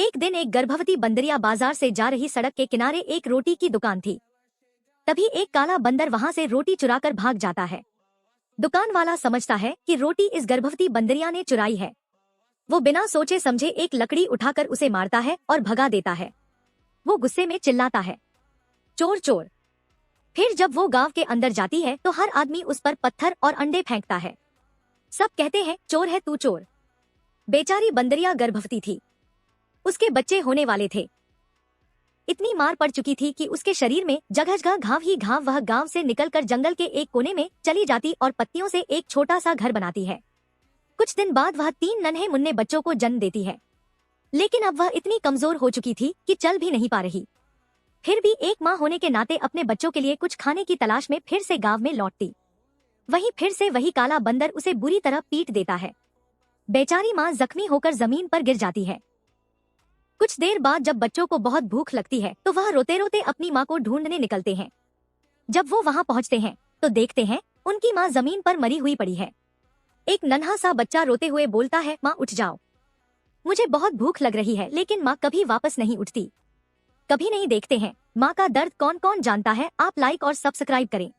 एक दिन एक गर्भवती बंदरिया बाजार से जा रही सड़क के किनारे एक रोटी की दुकान थी। तभी एक काला बंदर वहां से रोटी चुराकर भाग जाता है। दुकान वाला समझता है कि रोटी इस गर्भवती बंदरिया ने चुराई है। वो बिना सोचे समझे एक लकड़ी उठाकर उसे मारता है और भगा देता है। वो गुस्से में चिल्लाता है, चोर चोर। फिर जब वो गांव के अंदर जाती है तो हर आदमी उस पर पत्थर और अंडे फेंकता है। सब कहते हैं, चोर है तू चोर। बेचारी बंदरिया गर्भवती थी, उसके बच्चे होने वाले थे। इतनी मार पड़ चुकी थी कि उसके शरीर में जगह जगह घाव ही घाव। वह गांव से निकलकर जंगल के एक कोने में चली जाती और पत्तियों से एक छोटा सा घर बनाती है। कुछ दिन बाद वह 3 नन्हे मुन्ने बच्चों को जन्म देती है। लेकिन अब वह इतनी कमजोर हो चुकी थी कि चल भी नहीं पा रही। फिर भी एक माँ होने के नाते अपने बच्चों के लिए कुछ खाने की तलाश में फिर से गांव में लौटती। वहीं फिर से वही काला बंदर उसे बुरी तरह पीट देता है। बेचारी माँ जख्मी होकर जमीन पर गिर जाती है। कुछ देर बाद जब बच्चों को बहुत भूख लगती है तो वह रोते रोते अपनी माँ को ढूंढने निकलते हैं। जब वो वहाँ पहुँचते हैं तो देखते हैं उनकी माँ जमीन पर मरी हुई पड़ी है। एक नन्हा सा बच्चा रोते हुए बोलता है, माँ उठ जाओ, मुझे बहुत भूख लग रही है। लेकिन माँ कभी वापस नहीं उठती। कभी नहीं देखते हैं माँ का दर्द कौन कौन जानता है। आप लाइक और सब्सक्राइब करें।